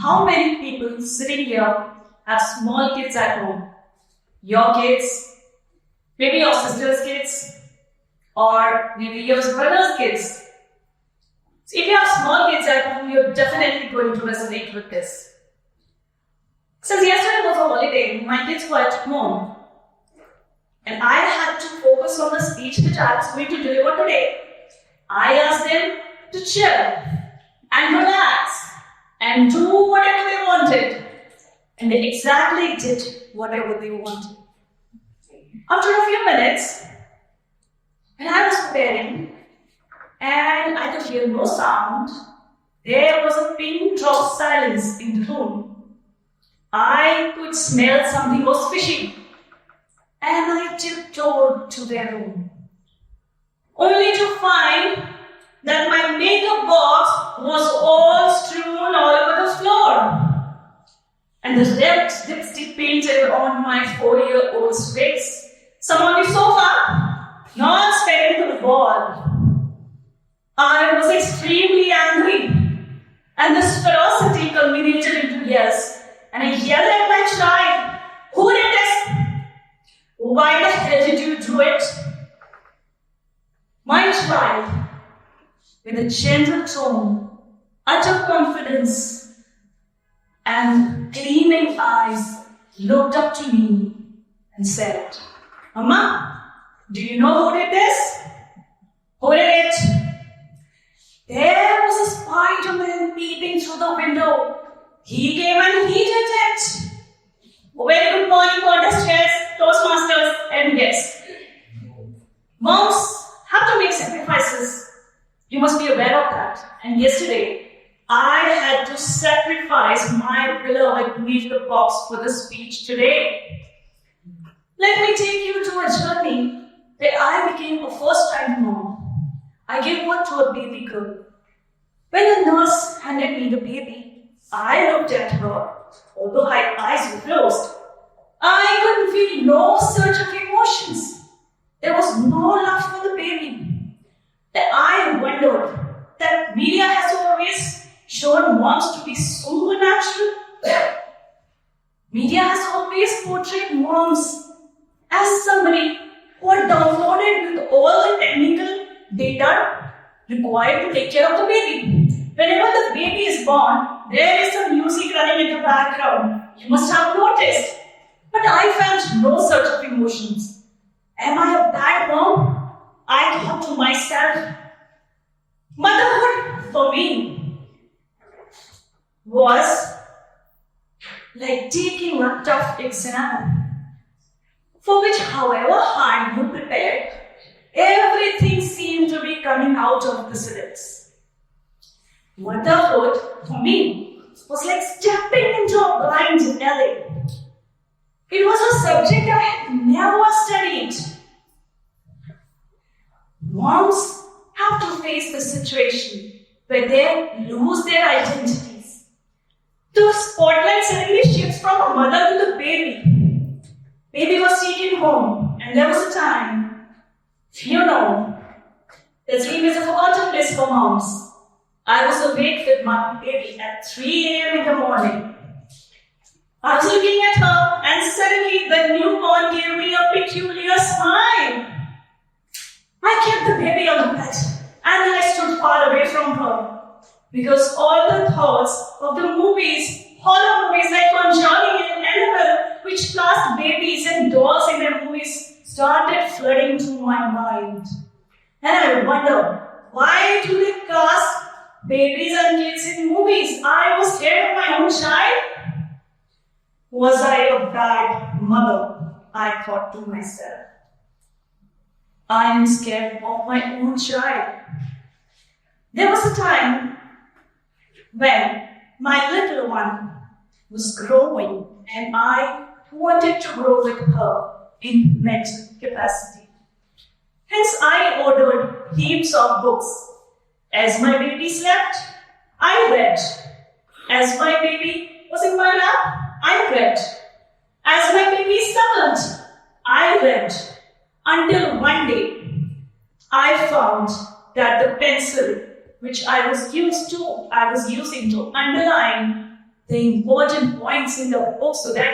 how many people sitting here have small kids at home? Your kids, maybe your sister's kids, or maybe your brother's kids. So if you have small kids at home, you're definitely going to resonate with this. Since yesterday was a holiday, my kids were at home, and I had to focus on the speech which I was going to deliver today. I asked them to chill and relax and do whatever they wanted. And they exactly did whatever they wanted. After a few minutes, when I was preparing and I could hear no sound, there was a pin drop silence in the room. I could smell something was fishy, and I tiptoed to their room, only to find that my makeup box was all strewn all over the floor, and the red lipstick painted on my 4-year-old's face. Some on the sofa, not staring to the wall. I was extremely angry, and this ferocity culminated into yells. And I yelled at my child, "Who did this? Why the hell did you do it?" My child, with a gentle tone, utter confidence, and gleaming eyes, looked up to me and said, "Mama, do you know who did this? Who did it?" There was a Spider-Man peeping through the window. He came and he did it. Very good morning, contestants, Toastmasters, and guests. Moms have to make sacrifices. You must be aware of that. And yesterday, I had to sacrifice my beloved makeup box for the speech today. Let me take you to a journey where I became a first-time mom. I gave birth to a baby girl. When the nurse handed me the baby, I looked at her, although my eyes were closed. I couldn't feel no surge of emotions. There was no love for the baby. That I wondered that media has always shown moms to be supernatural. Media has always portrayed moms as somebody who are downloaded with all the technical data required to take care of the baby. Whenever the baby is born, there is some music running in the background. You must have noticed. But I felt no such of emotions. Am I a bad mom? I thought to myself. Motherhood for me was like taking a tough exam, for which, however hard you prepared, everything seemed to be coming out of the syllabus. Motherhood, for me, was like stepping into a blind alley. It was a subject I had never studied. Moms have to face the situation where they lose their identities. The spotlight suddenly shifts from a mother to the baby. Baby was taken home, and there was a time, the dream is a forgotten place for moms. I was awake with my baby at 3 a.m. in the morning. I was looking at her, and suddenly the newborn gave me a peculiar smile. I kept the baby on the bed, and I stood far away from her, because all the thoughts of the movies, horror movies like Conjuring and Annabelle, which cast babies and dolls in their movies, started flooding to my mind. And I wondered, why do they cast babies and kids in movies? I was scared of my own child. Was I a bad mother? I thought to myself. I am scared of my own child. There was a time when my little one was growing, and I wanted to grow with her in mental capacity. Hence, I ordered heaps of books. As my baby slept, I read. As my baby was in my lap, I read. As my baby stumbled, I read. Until one day, I found that the pencil which I was using to underline the important points in the book so that